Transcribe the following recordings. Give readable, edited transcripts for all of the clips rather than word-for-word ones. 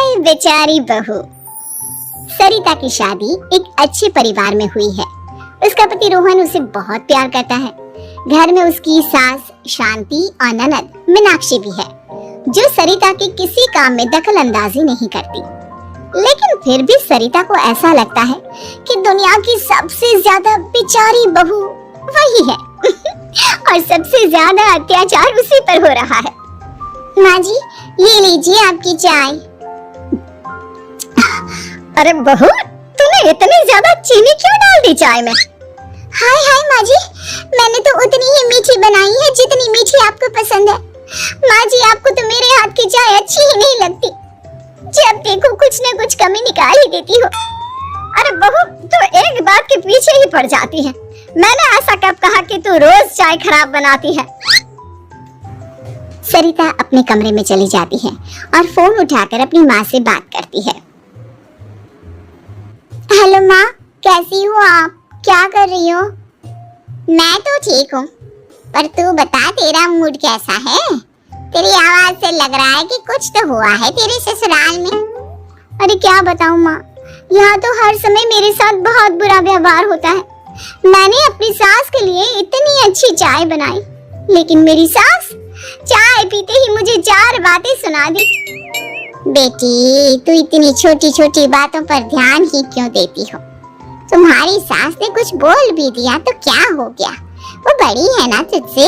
हाय बेचारी बहू। सरिता की शादी एक अच्छे परिवार में हुई है। उसका पति रोहन उसे बहुत प्यार करता है। घर में उसकी सास शांति और ननद मीनाक्षी भी है, जो सरिता के किसी काम में दखल अंदाजी नहीं करती। लेकिन फिर भी सरिता को ऐसा लगता है कि दुनिया की सबसे ज्यादा बेचारी बहू वही है और सबसे ज्यादा अत्याचार उसी पर हो रहा है। माँ जी, ये लीजिए आपकी चाय। अरे बहू, तूने इतनी ज्यादा चीनी क्यों डाल दी चाय में? हाय हाय माँ जी, मैंने तो उतनी ही मीठी बनाई है जितनी मीठी आपको पसंद है। माँ जी, आपको तो मेरे हाथ की चाय अच्छी ही नहीं लगती। जब देखो कुछ न कुछ कमी निकाल ही देती हो। अरे बहू, तो एक बात के पीछे ही पड़ जाती है। मैंने ऐसा कब कहा कि तू रोज चाय खराब बनाती है? सरिता अपने कमरे में चली जाती है और फोन उठाकर अपनी माँ से बात करती है। हेलो माँ, कैसी हो आप? क्या कर रही हो? मैं तो ठीक हूँ, पर तू बता तेरा मूड कैसा है? तेरी आवाज से लग रहा है कि कुछ तो हुआ है तेरे ससुराल में। अरे क्या बताऊँ माँ, यहाँ तो हर समय मेरे साथ बहुत बुरा व्यवहार होता है। मैंने अपनी सास के लिए इतनी अच्छी चाय बनाई, लेकिन मेरी सास चाय पीते ही मुझे 4 बातें सुना दी। बेटी, तू इतनी छोटी छोटी बातों पर ध्यान ही क्यों देती हो? तुम्हारी सास ने कुछ बोल भी दिया तो क्या हो गया, वो बड़ी है ना तुझसे।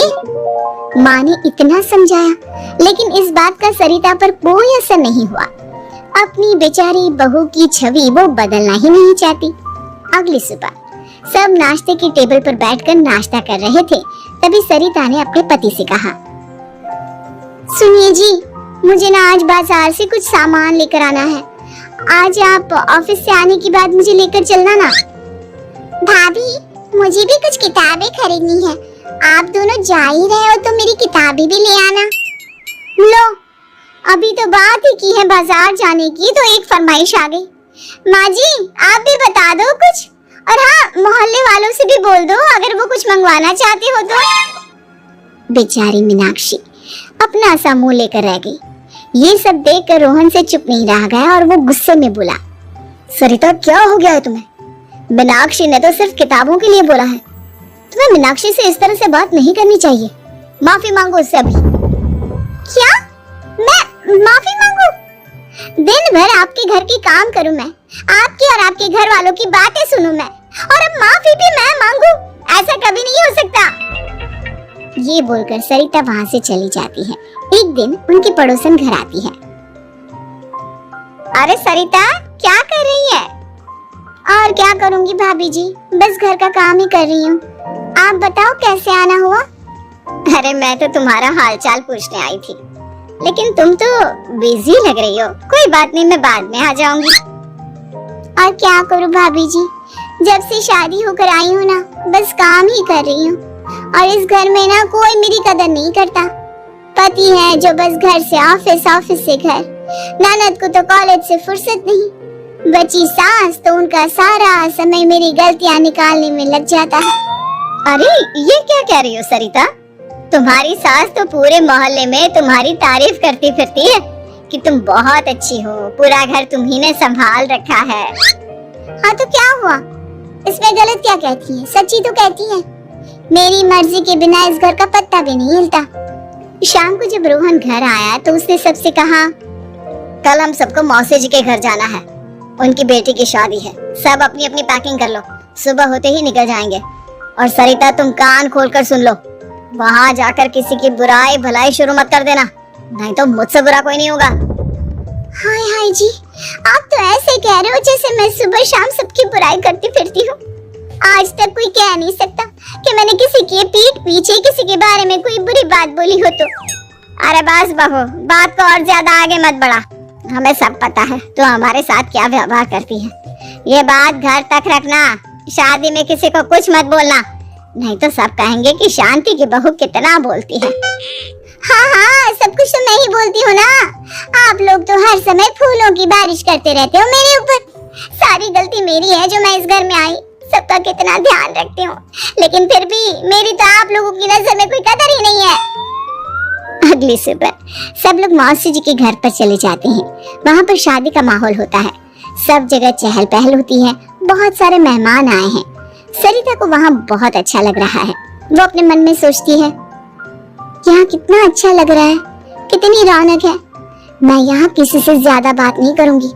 माँ ने इतना समझाया, लेकिन इस बात का सरिता पर कोई असर नहीं हुआ। अपनी बेचारी बहू की छवि वो बदलना ही नहीं चाहती। अगली सुबह सब नाश्ते की टेबल पर बैठकर नाश्ता कर रहे थे। तभी सरिता ने अपने पति से कहा, सुनिए जी, मुझे ना आज बाजार से कुछ सामान लेकर आना है। आज आप ऑफिस से आने के बाद मुझे लेकर चलना ना। भाभी, मुझे भी कुछ किताबें खरीदनी है। आप दोनों जा ही रहे हो तो मेरी किताबें भी ले आना। लो, अभी तो बात ही की है बाजार जाने की तो एक फरमाइश आ गई। माँ जी, आप भी बता दो कुछ, और हाँ, मोहल्ले वालों से भी बोल दो अगर वो कुछ मंगवाना चाहते हो तो। बेचारी मीनाक्षी अपना सा मुंह लेकर रह गई। ये सब देखकर रोहन से चुप नहीं रह गया और वो गुस्से में बोला, सरिता क्या हो गया है तुम्हें? मीनाक्षी ने तो सिर्फ किताबों के लिए बोला है। तुम्हें मीनाक्षी से इस तरह से बात नहीं करनी चाहिए। माफी मांगो उससे अभी। क्या? मैं माफी मांगू? दिन भर आपके घर की काम करूं मैं, आपकी और आपके घर वालों की बातें सुनूं मैं, और अब माफी भी मैं मांगू? ऐसा कभी नहीं हो सकता। ये बोलकर सरिता वहां से चली जाती है। एक दिन उनकी पड़ोसन घर आती है। अरे सरिता, क्या कर रही है? और क्या करूंगी भाभी जी, बस घर का काम ही कर रही हूँ। आप बताओ कैसे आना हुआ? अरे मैं तो तुम्हारा हालचाल पूछने आई थी, लेकिन तुम तो बिजी लग रही हो। कोई बात नहीं, मैं बाद में आ जाऊंगी। और क्या करूँ भाभी जी, जब से शादी होकर आई हूँ ना, बस काम ही कर रही हूँ। और इस घर में ना कोई मेरी कदर नहीं करता। पति है जो बस घर से ऑफिस, ऑफिस से घर। ननद को तो कॉलेज से फुर्सत नहीं। बची सास तो उनका सारा समय मेरी गलतियां निकालने में लग जाता है। अरे ये क्या कह रही हो सरिता? तुम्हारी सास तो पूरे मोहल्ले में तुम्हारी तारीफ करती फिरती है कि तुम बहुत अच्छी हो, पूरा घर तुम्ही ने संभाल रखा है। हाँ तो क्या हुआ, इसमें गलत क्या कहती है? सच्ची तो कहती है। मेरी मर्जी के बिना इस घर का पत्ता भी नहीं हिलता। शाम को जब रोहन घर आया तो उसने सबसे कहा, कल हम सबको मौसी जी के घर जाना है, उनकी बेटी की शादी है। सब अपनी अपनी पैकिंग कर लो, सुबह होते ही निकल जाएंगे। और सरिता, तुम कान खोलकर सुन लो, वहाँ जाकर किसी की बुराई भलाई शुरू मत कर देना, नहीं तो मुझसे बुरा कोई नहीं होगा। हाय हाय जी, आप तो ऐसे कह रहे हो जैसे मैं सुबह शाम सबकी बुराई करती फिरती हूँ। आज तक कोई कह नहीं सकता कि मैंने किसी की पीठ पीछे किसी के बारे में कोई बुरी बात बोली हो तो। अरे बस बहू, बात को और ज्यादा आगे मत बढ़ा। हमें सब पता है तो हमारे साथ क्या व्यवहार करती है। ये बात घर तक रखना, शादी में किसी को कुछ मत बोलना, नहीं तो सब कहेंगे कि शांति की बहू कितना बोलती है। हाँ हाँ, सब कुछ तो मैं ही बोलती हूँ ना। आप लोग तो हर समय फूलों की बारिश करते रहते हो मेरे ऊपर। सारी गलती मेरी है जो मैं इस घर में आई। सबका कितना ध्यान रखती हूँ, लेकिन फिर भी मेरी तो आप लोगों की नजर में कोई कदर ही नहीं है। अगली सुबह सब लोग मौसी जी के घर पर चले जाते हैं। वहाँ पर शादी का माहौल होता है, सब जगह चहल पहल होती है, बहुत सारे मेहमान आए हैं। सरिता को वहाँ बहुत अच्छा लग रहा है। वो अपने मन में सोचती है, यहाँ कितना अच्छा लग रहा है, कितनी रौनक है। मैं यहाँ किसी से ज्यादा बात नहीं करूंगी।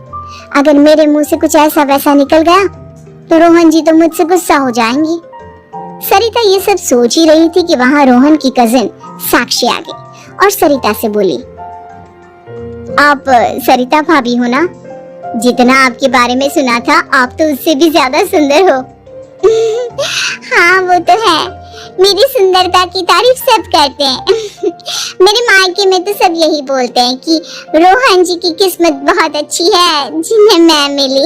अगर मेरे मुंह से कुछ ऐसा वैसा निकल गया तो रोहन जी तो मुझसे गुस्सा हो जाएंगी। सरिता ये सब सोच ही रही थी कि वहाँ रोहन की कजिन साक्षी आ गई और सरिता से बोली, आप सरिता भाभी हो ना? जितना आपके बारे में सुना था, आप तो उससे भी ज्यादा सुंदर हो। हाँ वो तो है, मेरी सुंदरता की तारीफ सब करते हैं। मेरे मायके में तो सब यही बोलते हैं कि रोहन जी की किस्मत बहुत अच्छी है जिन्हें मैं मिली।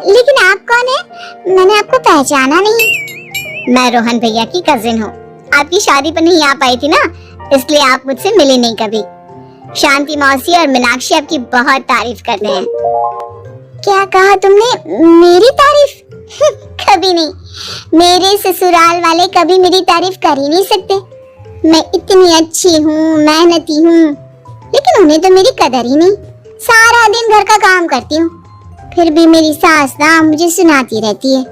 लेकिन आप कौन है? मैंने आपको पहचाना नहीं। मैं रोहन भैया की कजिन हूँ। आपकी शादी पर नहीं आ पाई थी ना, इसलिए आप मुझसे मिले नहीं कभी। शांति मौसी और मीनाक्षी आपकी बहुत तारीफ करते हैं। क्या कहा तुमने? मेरी तारीफ? कभी नहीं। मेरे ससुराल वाले कभी मेरी तारीफ कर ही नहीं सकते। मैं इतनी अच्छी हूँ, मेहनती हूँ, लेकिन उन्हें तो मेरी कदर ही नहीं। सारा दिन घर का काम करती हूँ, फिर भी मेरी सास ना मुझे सुनाती रहती है,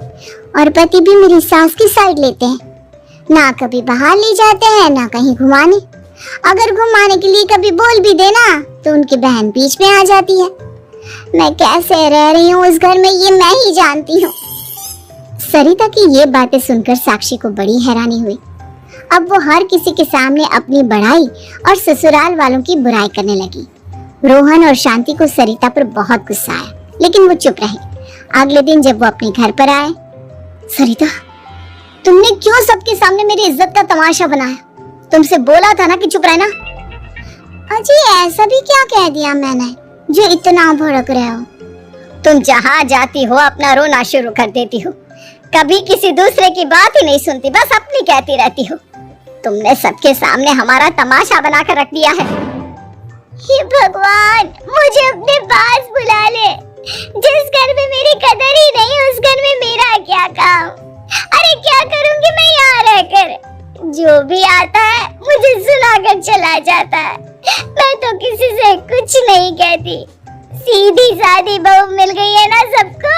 और पति भी मेरी सास की साइड लेते हैं। ना कभी बाहर ले जाते हैं, ना कहीं घुमाने। अगर घुमाने के लिए कभी बोल भी देना तो उनकी बहन बीच में आ जाती है। मैं कैसे रह रही हूँ उस घर में, ये मैं ही जानती हूँ। सरिता की ये बातें सुनकर साक्षी को बड़ी हैरानी हुई। अब वो हर किसी के सामने अपनी बढ़ाई और ससुराल वालों की बुराई करने लगी। रोहन और शांति को सरिता पर बहुत गुस्सा आया, लेकिन वो चुप रहे। अगले दिन जब वो अपने घर पर आए, सरिता, तुमने क्यों सबके सामने मेरी इज्जत का तमाशा बनाया? तुमसे बोला था ना कि चुप रहना। अजी ऐसा भी क्या कह दिया मैंने जो इतना भड़क रहे हो? तुम जहाँ जाती हो अपना रोना शुरू कर देती हो, कभी किसी दूसरे की बात ही नहीं सुनती, बस अपनी कहती रहती हो। तुमने सबके सामने हमारा तमाशा बनाकर रख दिया है। हे भगवान, मुझे अपने पास बुला ले। जिस घर में मेरी कदर ही नहीं, उस घर में मेरा क्या काम? अरे क्या करूंगी मैं यहाँ रहकर? जो भी आता है मुझे सुनाकर चला जाता है। मैं तो किसी से कुछ नहीं कहती। सीधी सादी बहू मिल गई है ना सबको,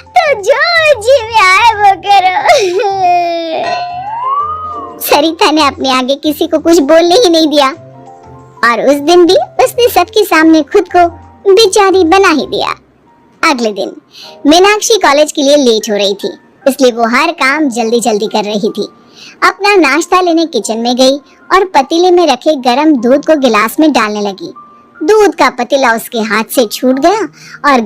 तो जो जी में आए वो करो। सरिता ने अपने आगे किसी को कुछ बोलने ही नहीं दिया, और उस दिन भी उसने सबके सामने खुद को बेचारी बना ही दिया। अगले दिन मीनाक्षी कॉलेज के लिए लेट हो रही थी, इसलिए वो हर काम जल्दी जल्दी कर रही थी। अपना नाश्ता लेने किचन में गई और पतीले में रखे गरम दूध को गिलास में डालने लगी। दूध का पतीला उसके हाथ से छूट गया और